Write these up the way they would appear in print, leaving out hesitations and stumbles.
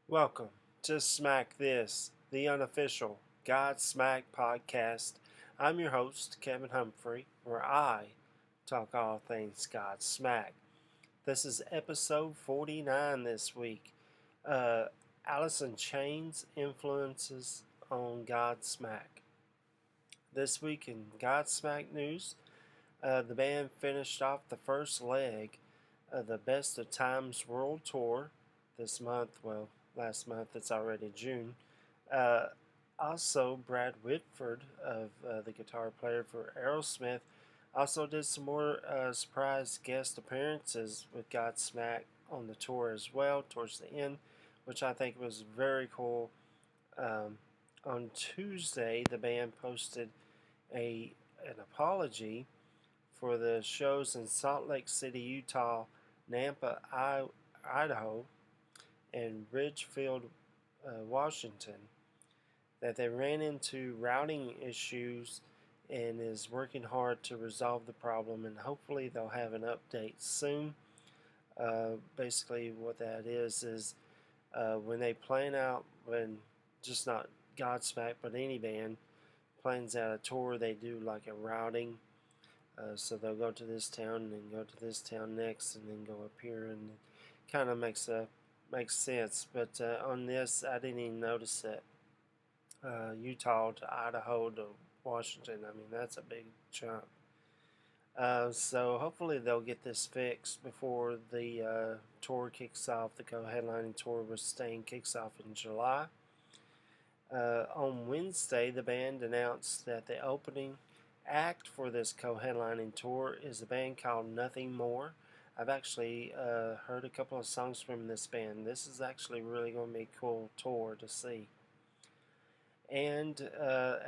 Welcome to Smack This, the unofficial Godsmack podcast. I'm your host, Kevin Humphrey, where I talk all things Godsmack. This is episode 49 this week. Uh, Alice in Chains influences on Godsmack. This week in Godsmack news, the band finished off the first leg of the Best of Times World Tour this month. Well, last month, it's already June. Uh, Also, Brad Whitford, of the guitar player for Aerosmith, also did some more surprise guest appearances with Godsmack on the tour as well towards the end, which I think was very cool. Um, on Tuesday, the band posted an apology for the shows in Salt Lake City, Utah, Nampa, Idaho, and Ridgefield, Washington, that they ran into routing issues and is working hard to resolve the problem, and hopefully they'll have an update soon. Basically, what that is when they plan out, when just not Godsmack, but any band plans out a tour, they do like a routing. So they'll go to this town and then go to this town next, and then go up here, and it kind of makes sense. But on this, I didn't even notice that Utah to Idaho to Washington. I mean, that's a big jump. So hopefully they'll get this fixed before the tour kicks off. The co-headlining tour with Stain kicks off in July. On Wednesday, the band announced that the opening act for this co-headlining tour is a band called Nothing More. I've actually heard a couple of songs from this band. This is actually really going to be a cool tour to see. And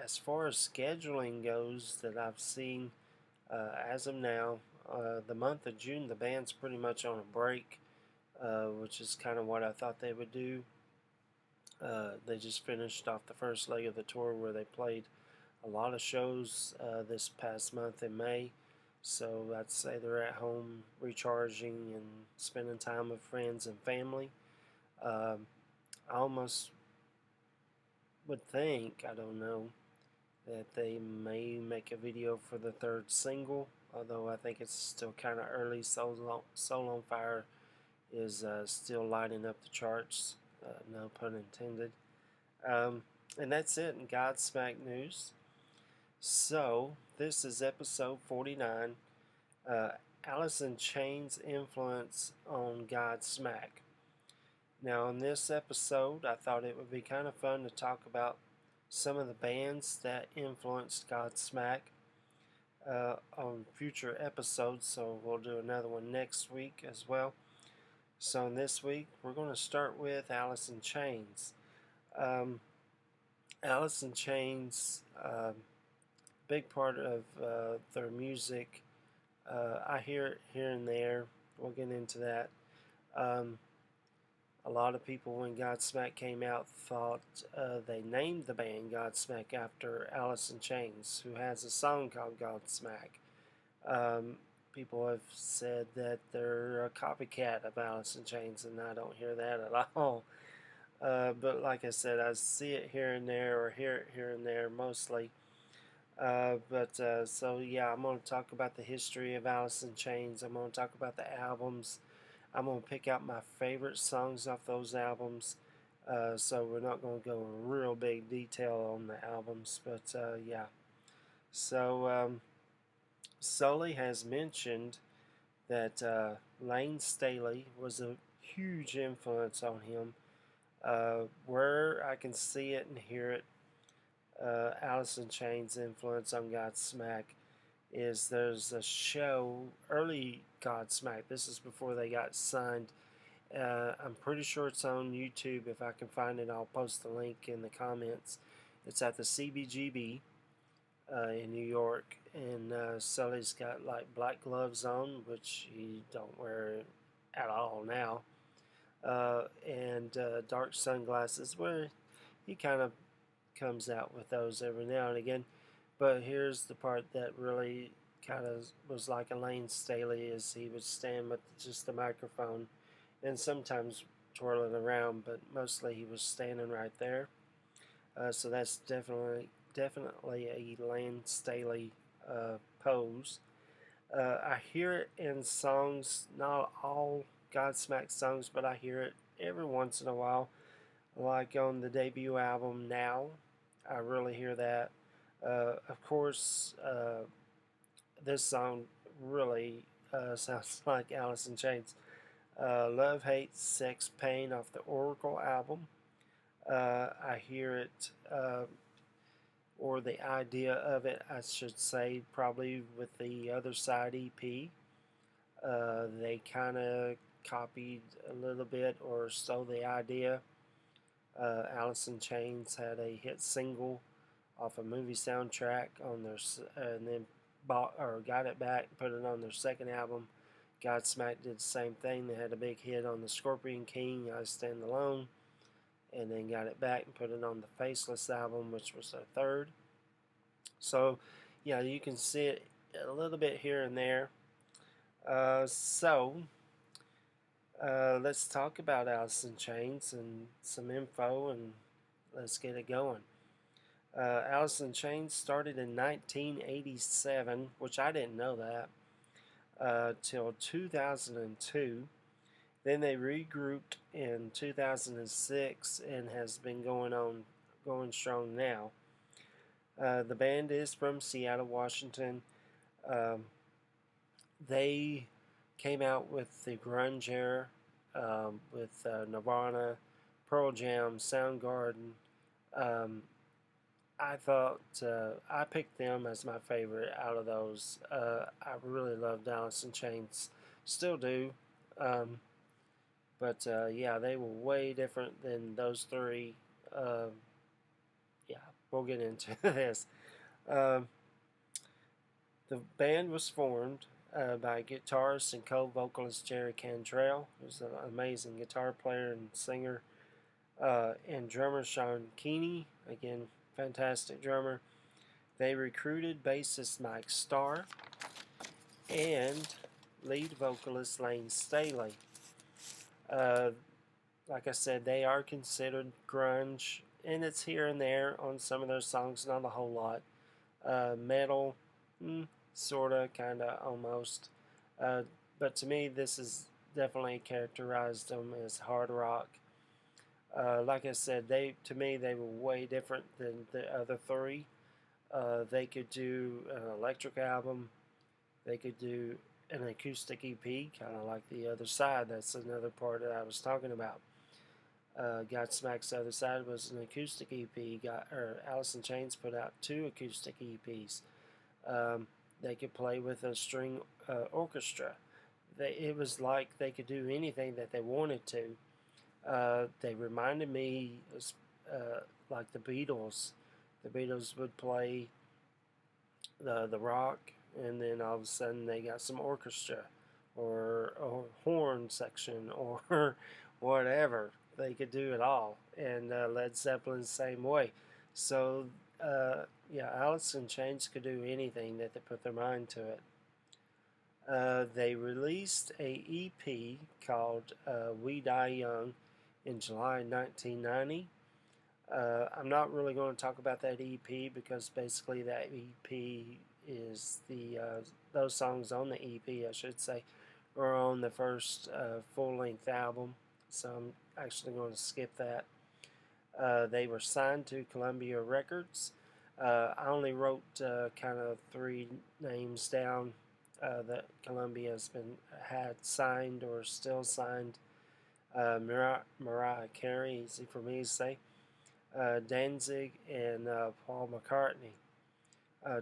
as far as scheduling goes, that I've seen as of now, the month of June, the band's pretty much on a break, which is kind of what I thought they would do. They just finished off the first leg of the tour where they played a lot of shows this past month in May. So I'd say they're at home recharging and spending time with friends and family. I almost would think, I don't know, that they may make a video for the third single, although I think it's still kind of early. Soul on Fire is still lighting up the charts, no pun intended. And that's it in Godsmack news. So, this is episode 49, uh, Alice in Chains' influence on Godsmack. Now, in this episode, I thought it would be kind of fun to talk about some of the bands that influenced Godsmack on future episodes, so we'll do another one next week as well. So, in this week, we're going to start with Alice in Chains. Um, Alice in Chains, big part of their music. I hear it here and there. We'll get into that. Um, a lot of people, when Godsmack came out, thought they named the band Godsmack after Alice in Chains, who has a song called Godsmack. Um, People have said that they're a copycat of Alice in Chains, and I don't hear that at all. But like I said, I see it here and there, or hear it here and there mostly. So yeah, I'm going to talk about the history of Alice in Chains. I'm going to talk about the albums. I'm going to pick out my favorite songs off those albums. So we're not going to go in real big detail on the albums, but yeah. So Sully has mentioned that Lane Staley was a huge influence on him. Where I can see it and hear it, Alice in Chains' influence on Godsmack is there's a show, early Godsmack, this is before they got signed. I'm pretty sure it's on YouTube. If I can find it, I'll post the link in the comments. It's at the CBGB in New York, and Sully's got like black gloves on, which he don't wear at all now, and dark sunglasses, where he kind of comes out with those every now and again. But here's the part that really kind of was like Elaine Staley, is he would stand with just the microphone and sometimes twirling around, but mostly he was standing right there. So that's definitely a Lane Staley pose. I hear it in songs, not all Godsmack songs, but I hear it every once in a while. Like on the debut album Now, I really hear that. Of course, this song really sounds like Alice in Chains. Love, Hate, Sex, Pain off the Oracle album. I hear it, or the idea of it, I should say, probably with the Other Side EP. They kind of copied a little bit or stole the idea. Alice in Chains had a hit single off a movie soundtrack on their, and then bought or got it back, and put it on their second album. Godsmack did the same thing. They had a big hit on the Scorpion King, I Stand Alone, and then got it back and put it on the Faceless album, which was their third. So, yeah, you can see it a little bit here and there. Let's talk about Alice in Chains and some info, and let's get it going. Alice in Chains started in 1987, which I didn't know that, till 2002. Then they regrouped in 2006 and has been going strong now. The band is from Seattle, Washington. They came out with the grunge era with Nirvana, Pearl Jam, Soundgarden. I thought I picked them as my favorite out of those. I really loved Alice in Chains, still do. But yeah, they were way different than those three. Yeah, we'll get into this. Um, the band was formed by guitarist and co-vocalist Jerry Cantrell, who's an amazing guitar player and singer, and drummer Sean Keeney, again, fantastic drummer. They recruited bassist Mike Starr and lead vocalist Lane Staley. Like I said, they are considered grunge, and it's here and there on some of their songs, not a whole lot. Metal, sorta, kinda, almost. But to me, this is definitely characterized them as hard rock. Like I said, to me they were way different than the other three. They could do an electric album. They could do an acoustic EP, kind of like the Other Side. That's another part that I was talking about. Godsmack's Other Side was an acoustic EP. Alice in Chains put out 2 acoustic EPs. They could play with a string orchestra. It was like they could do anything that they wanted to. They reminded me like the Beatles. The Beatles would play the rock, and then all of a sudden they got some orchestra or a horn section or whatever. They could do it all, and Led Zeppelin the same way. So yeah, Alice in Chains could do anything that they put their mind to it. They released a EP called We Die Young in July 1990. I'm not really going to talk about that EP because basically that EP is those songs on the EP, I should say, are on the first full-length album. So I'm actually going to skip that. They were signed to Columbia Records. I only wrote kind of 3 names down that Columbia had signed or still signed. Mariah Carey, easy for me to say. Danzig and Paul McCartney.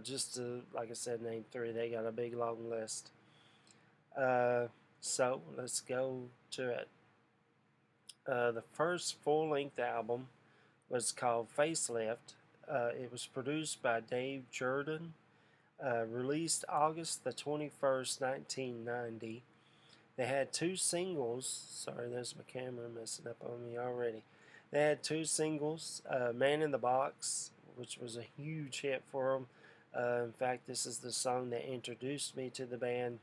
Just to, like I said, name 3. They got a big long list. So let's go to it. The first full-length album was called Facelift. It was produced by Dave Jordan. Released August the 21st, 1990. They had 2 singles. Sorry, there's my camera messing up on me already. They had 2 singles. Man in the Box, which was a huge hit for them. In fact, this is the song that introduced me to the band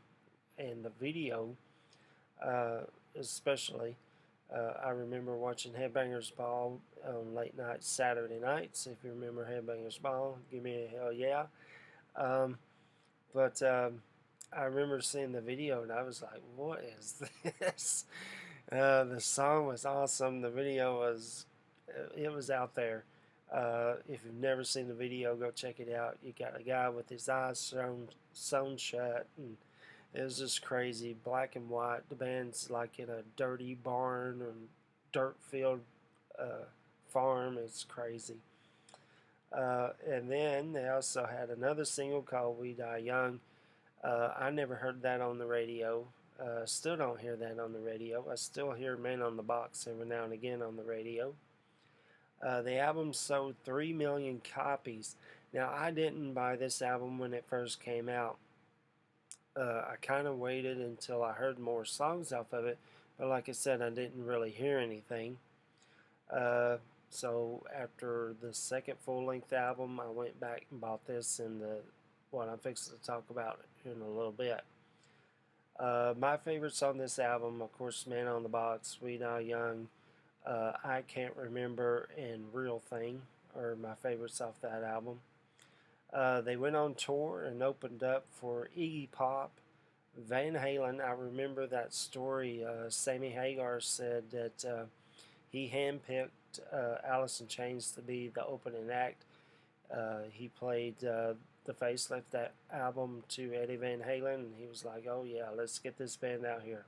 and the video, especially. I remember watching Headbangers Ball on late night Saturday nights. If you remember Headbangers Ball, give me a hell yeah. Um, but I remember seeing the video and I was like, what is this? The song was awesome. The video was, it was out there. If you've never seen the video, go check it out. You got a guy with his eyes sewn shut, and it was just crazy. Black and white. The band's like in a dirty barn or dirt field uh, farm. It's crazy. And then they also had another single called We Die Young. I never heard that on the radio. Still don't hear that on the radio. I still hear Man on the Box every now and again on the radio. The album sold 3 million copies. Now, I didn't buy this album when it first came out. I kind of waited until I heard more songs off of it, but like I said, I didn't really hear anything. So after the second full-length album, I went back and bought this and what I'm fixing to talk about in a little bit. My favorites on this album, of course, Man on the Box, We Die Young, I Can't Remember, and Real Thing are my favorites off that album. They went on tour and opened up for Iggy Pop, Van Halen. I remember that story. Sammy Hagar said that he handpicked Alice in Chains to be the opening act. He played the Facelift that album to Eddie Van Halen, and he was like, "Oh yeah, let's get this band out here."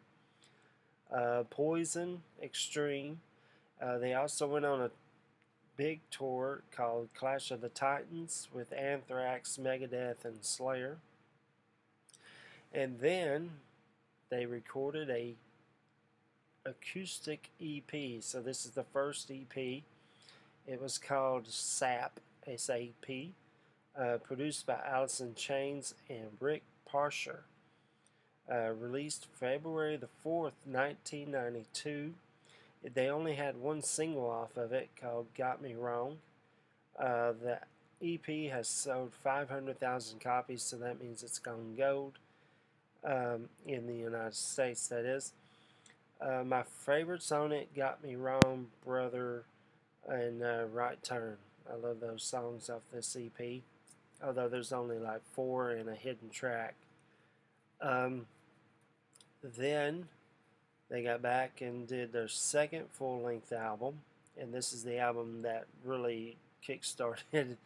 Poison, Extreme. They also went on a big tour called Clash of the Titans with Anthrax, Megadeth, and Slayer. And then they recorded a acoustic EP. So this is the first EP. It was called SAP, S-A-P, produced by Alice in Chains and Rick Parcher. Released February the 4th, 1992. They only had one single off of it called Got Me Wrong. The EP has sold 500,000 copies, so that means it's gone gold in the United States, that is. My favorites on it, Got Me Wrong, Brother, and Right Turn. I love those songs off this EP, although there's only like 4 and a hidden track. Then they got back and did their second full-length album, and this is the album that really kick-started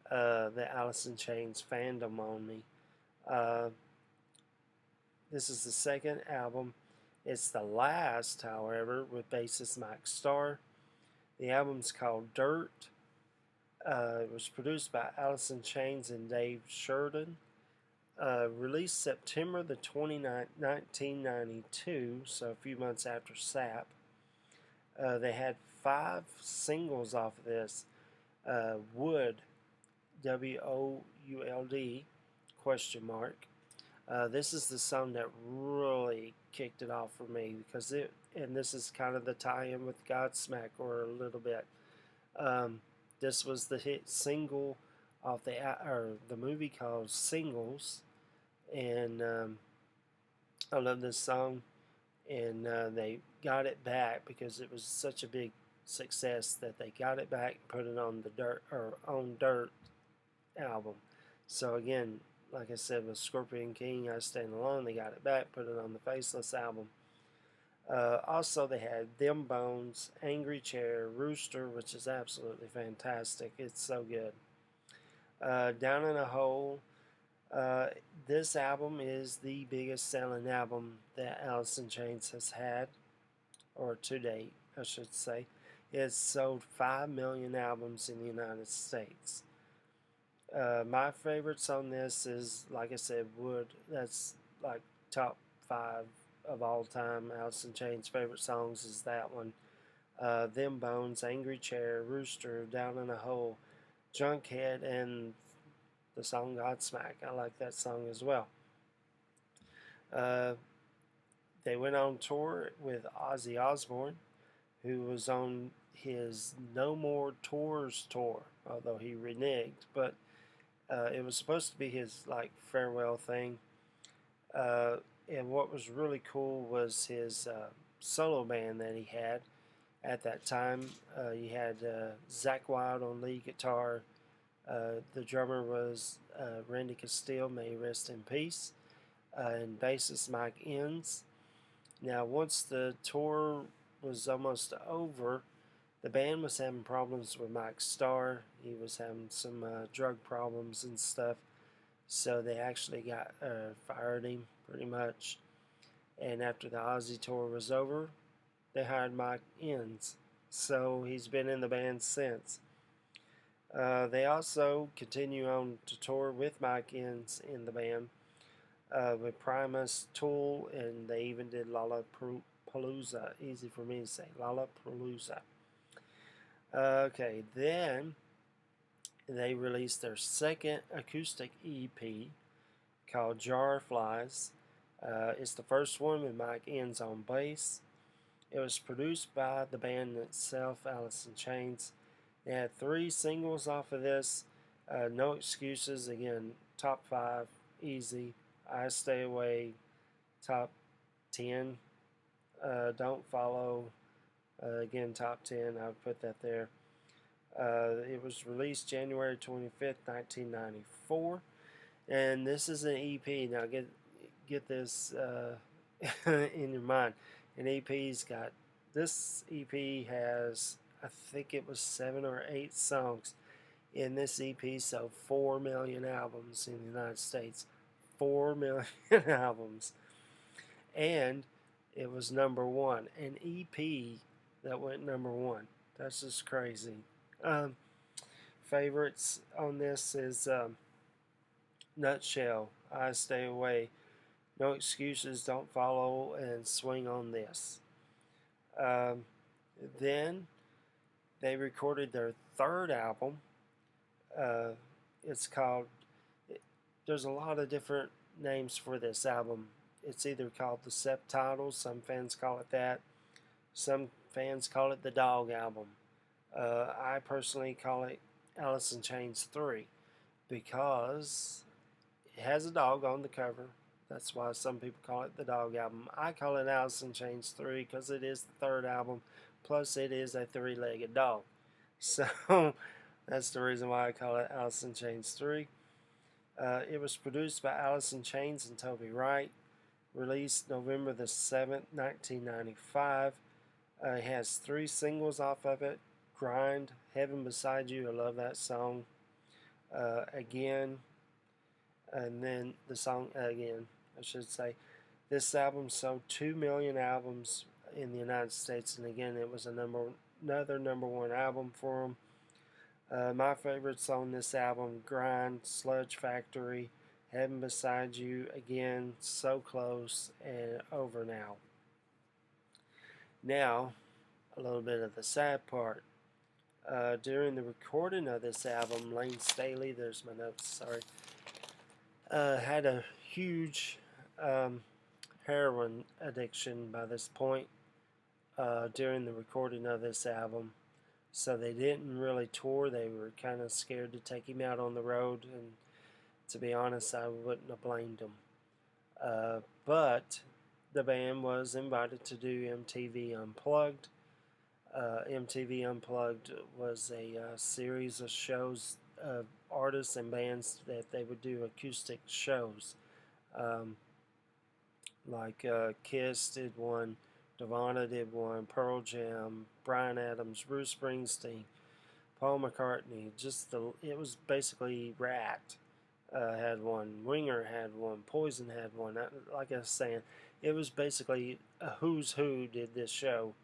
the Alice in Chains fandom on me. This is the second album. It's the last, however, with bassist Mike Starr. The album's called Dirt. It was produced by Alice in Chains and Dave Sheridan. Released September the 29th, 1992, so a few months after SAP. They had 5 singles off of this. Would, W-O-U-L-D, question mark. This is the song that really kicked it off for me because and this is kind of the tie-in with Godsmack or a little bit. This was the hit single off the movie called Singles, and I love this song. And they got it back because it was such a big success that they got it back and put it on the Dirt album. So again, like I said, with Scorpion King, I Stand Alone, they got it back, put it on the Faceless album. Also, they had Them Bones, Angry Chair, Rooster, which is absolutely fantastic. It's so good. Down in a Hole. This album is the biggest selling album that Alice in Chains has had, or to date, I should say. It's sold 5 million albums in the United States. My favorites on this is, like I said, Wood. That's like top 5 of all time. Alice in Chains' favorite songs is that one. Them Bones, Angry Chair, Rooster, Down in a Hole, Junkhead, and the song Godsmack. I like that song as well. They went on tour with Ozzy Osbourne, who was on his No More Tours tour, although he reneged, but it was supposed to be his like farewell thing. And what was really cool was his solo band that he had at that time. You had Zach Wild on lead guitar. The drummer was Randy Castile, may he rest in peace, and bassist Mike Innes. Now, once the tour was almost over, the band was having problems with Mike Starr. He was having some drug problems and stuff, so they actually got fired him pretty much. And after the Aussie tour was over, they hired Mike Innes. So he's been in the band since. They also continue on to tour with Mike Innes in the band with Primus, Tool, and they even did Lollapalooza. Easy for me to say, Lollapalooza. Okay, then they released their second acoustic EP called Jar Flies. It's the first one with Mike Innes on bass. It was produced by the band itself, Alice in Chains. They had 3 singles off of this. No Excuses, again, top 5, easy. I Stay Away, top 10. Don't Follow, again, top 10. I would put that there. It was released January 25th, 1994. And this is an EP. Now, get this in your mind. An EP's got, this EP has, I think it was 7 or 8 songs in this EP, so 4 million albums in the United States. 4 million albums. And it was number 1. An EP that went number 1. That's just crazy. Favorites on this is Nutshell, I Stay Away, No Excuses, Don't Follow, and Swing on This. Then they recorded their 3rd album. It's called, there's a lot of different names for this album. It's either called the Subtitles, some fans call it that. Some fans call it the Dog Album. I personally call it Alice in Chains 3 because it has a dog on the cover. That's why some people call it the Dog Album. I call it Alice in Chains 3 because it is the 3rd album, plus it is a 3-legged dog. So that's the reason why I call it Alice in Chains 3. It was produced by Alice in Chains and Toby Wright. Released November the 7th, 1995. It has 3 singles off of it. Grind, Heaven Beside You, I love that song. Again, and then the song Again, I should say. This album sold 2 million albums in the United States, and again, it was another number 1 album for them. My favorites on this album: Grind, Sludge Factory, Heaven Beside You, again, So Close, and Over Now. Now, a little bit of the sad part. During the recording of this album, Lane Staley, there's my notes, sorry, had a huge heroin addiction by this point during the recording of this album. So they didn't really tour. They were kind of scared to take him out on the road, and to be honest, I wouldn't have blamed them. But the band was invited to do MTV Unplugged. MTV Unplugged was a series of shows of artists and bands that they would do acoustic shows. Like Kiss did one, Nirvana did one, Pearl Jam, Bryan Adams, Bruce Springsteen, Paul McCartney. It was basically Rat had one, Winger had one, Poison had one. Like I was saying, it was basically a who's who did this show.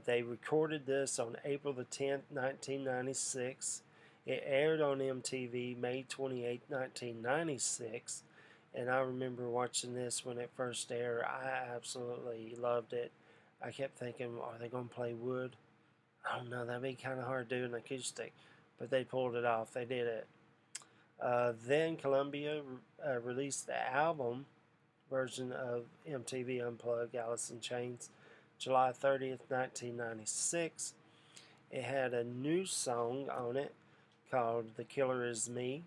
They recorded this on April the 10th, 1996. It aired on MTV May 28, 1996. And I remember watching this when it first aired. I absolutely loved it. I kept thinking, are they going to play wood? I don't know, that'd be kind of hard to do an acoustic. But they pulled it off. They did it. Then Columbia released the album version of MTV Unplugged, Alice in Chains, July 30th, 1996. It had a new song on it called The Killer Is Me.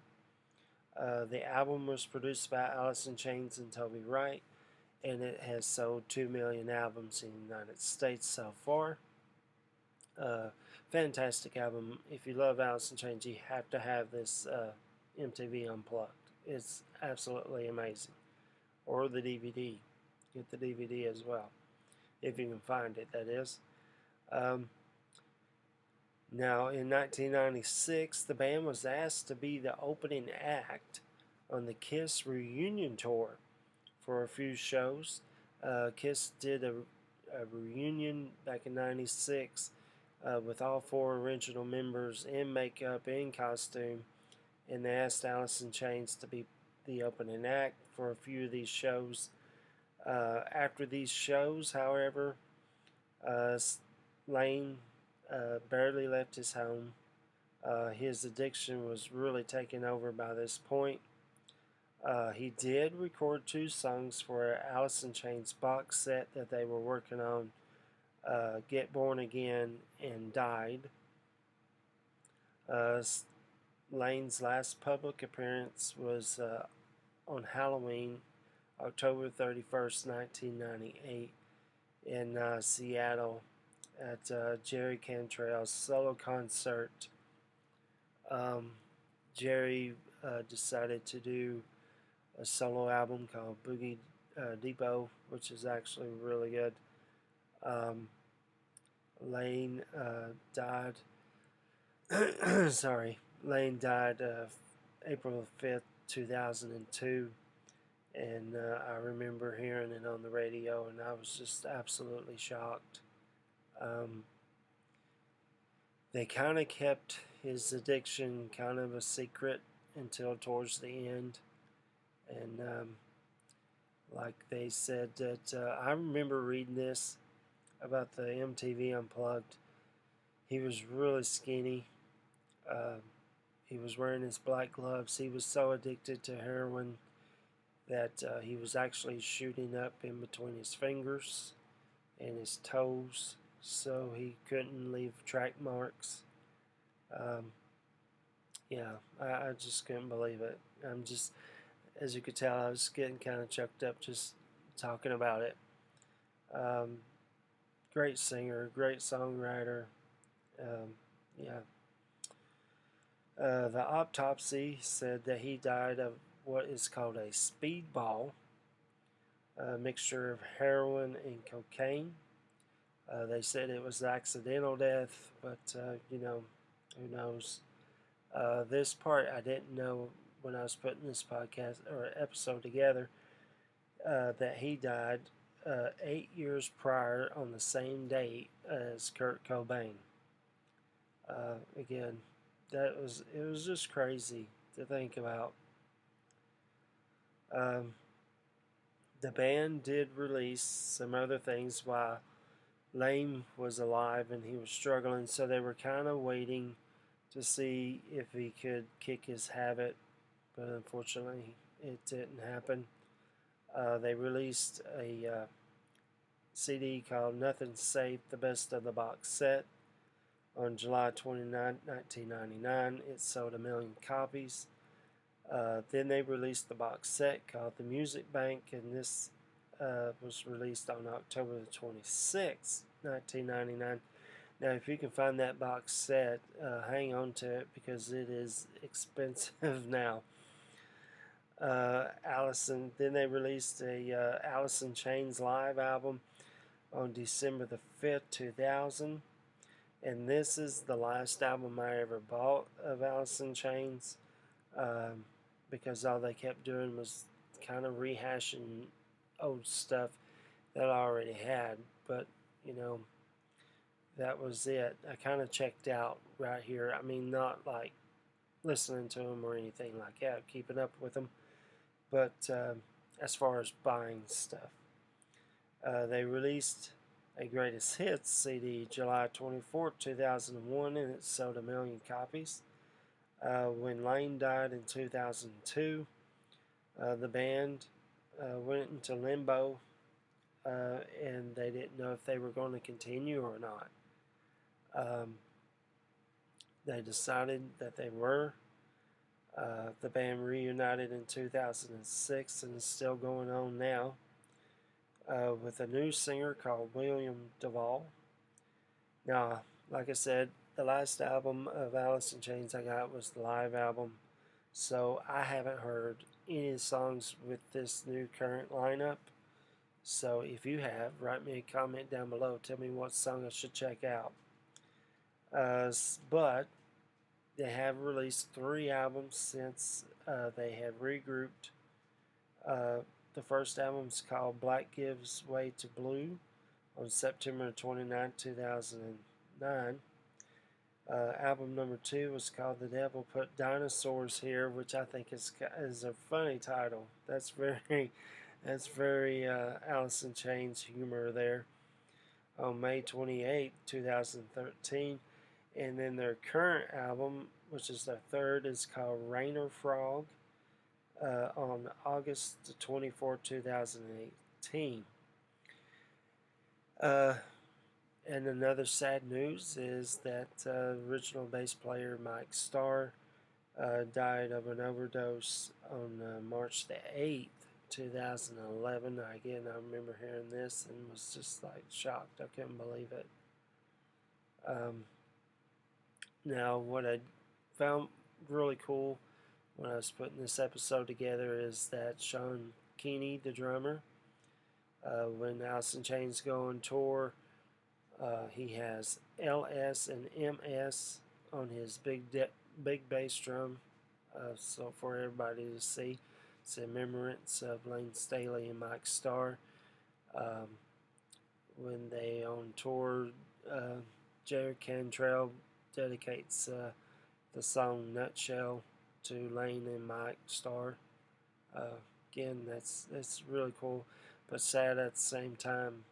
The album was produced by Alice in Chains and Toby Wright. and it has sold 2 million albums in the United States so far. Fantastic album. If you love Alice in Chains, you have to have this MTV Unplugged. It's absolutely amazing. Or the DVD. Get the DVD as well, if you can find it, that is. Now, in 1996, the band was asked to be the opening act on the Kiss reunion tour for a few shows. Kiss did a reunion back in 96 with all 4 original members in makeup, in costume, and they asked Alice in Chains to be the opening act for a few of these shows. After these shows, however, Lane barely left his home. His addiction was really taken over by this point. He did record 2 songs for Alice in Chains box set that they were working on, Get Born Again and Died. Lane's last public appearance was on Halloween, October 31st, 1998 in Seattle at Jerry Cantrell's solo concert. Jerry decided to do a solo album called Boogie Depot, which is actually really good. Lane died. Lane died April 5th, 2002. And I remember hearing it on the radio, and I was just absolutely shocked. They kind of kept his addiction kind of a secret until towards the end. And like they said that, I remember reading this about the MTV Unplugged. He was really skinny. He was wearing his black gloves. He was so addicted to heroin that he was actually shooting up in between his fingers and his toes, so he couldn't leave track marks. I just couldn't believe it. As you could tell, I was getting kind of choked up just talking about it. Great singer, great songwriter. The autopsy said that he died of what is called a speedball, a mixture of heroin and cocaine. They said it was accidental death, but who knows? This part I didn't know when I was putting this podcast or episode together, that he died 8 years prior on the same date as Kurt Cobain. Again, it was just crazy to think about. The band did release some other things while Lane was alive and he was struggling, so they were kind of waiting to see if he could kick his habit, but unfortunately it didn't happen. They released a CD called Nothing's Safe, the Best of the Box Set on July 29, 1999. It sold 1 million copies. Then they released the box set called The Music Bank, and this was released on October the 26th, 1999. Now, if you can find that box set, hang on to it because it is expensive now. Then they released a Alice in Chains live album on December the 5th, 2000. And this is the last album I ever bought of Alice in Chains, because all they kept doing was kind of rehashing old stuff that I already had. But, that was it. I kind of checked out right here. I mean, not like listening to them or anything like that, keeping up with them. But as far as buying stuff, they released a Greatest Hits CD July 24, 2001, and it sold 1 million copies. When Lane died in 2002, the band went into limbo, and they didn't know if they were going to continue or not. They decided that they were. The band reunited in 2006 and is still going on now. with a new singer called William Duvall. Now, like I said, the last album of Alice in Chains I got was the live album, so I haven't heard any songs with this new current lineup. So if you have, write me a comment down below. Tell me what song I should check out. But they have released 3 albums since they have regrouped. Uh, the first album is called Black Gives Way to Blue on September 29, 2009. Album number 2 was called The Devil Put Dinosaurs Here, which I think is a funny title. That's very Alice in Chains humor there. On May 28, 2013. And then their current album, which is their third, is called Rainer Frog on August 24, 2018. And another sad news is that original bass player Mike Starr died of an overdose on March the 8th, 2011. Again, I remember hearing this and was just like shocked. I couldn't believe it. Now, what I found really cool when I was putting this episode together is that Sean Keeney, the drummer, when Alice in Chains go on tour, he has LS and MS on his big bass drum, so for everybody to see. It's a remembrance of Lane Staley and Mike Starr. When they on tour, Jerry Cantrell dedicates the song Nutshell to Lane and Mike Starr. Again, that's really cool, but sad at the same time.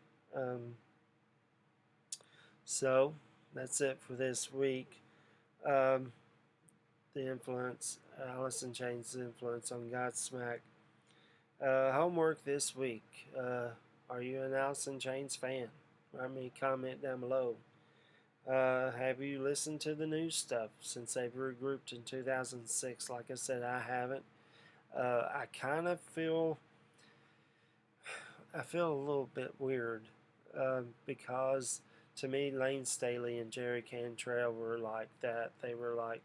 So that's it for this week. The influence, Alice in Chains' influence on Godsmack. Homework this week. Are you an Alice in Chains fan? Write me a comment down below. Have you listened to the new stuff since they've regrouped in 2006? Like I said, I haven't. I kind of feel a little bit weird because to me, Lane Staley and Jerry Cantrell were like that. They were like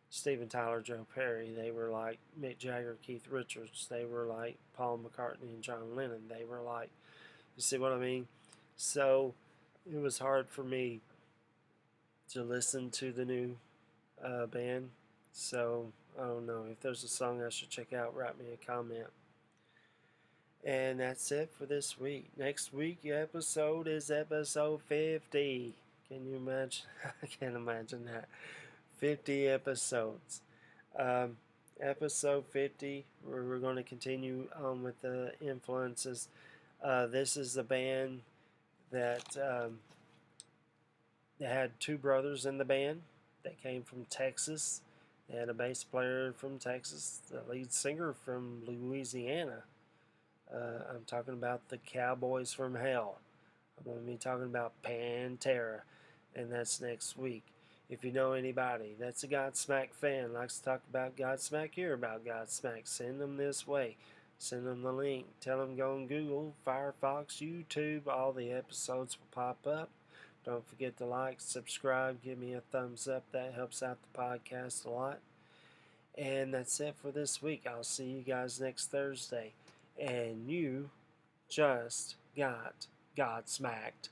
Steven Tyler, Joe Perry. They were like Mick Jagger, Keith Richards. They were like Paul McCartney and John Lennon. They were like, you see what I mean? So it was hard for me to listen to the new band. So I don't know. If there's a song I should check out, write me a comment. And that's it for this week. Next week episode is episode 50. Can you imagine? I can't imagine that. 50 episodes. Episode 50, we're going to continue on with the influences. This is the band that they had 2 brothers in the band. They came from Texas. They had a bass player from Texas, the lead singer from Louisiana. I'm talking about the Cowboys from Hell. I'm going to be talking about Pantera, and that's next week. If you know anybody that's a Godsmack fan, likes to talk about Godsmack, hear about Godsmack, send them this way. Send them the link. Tell them go on Google, Firefox, YouTube. All the episodes will pop up. Don't forget to like, subscribe, give me a thumbs up. That helps out the podcast a lot. And that's it for this week. I'll see you guys next Thursday. And you just got Godsmacked.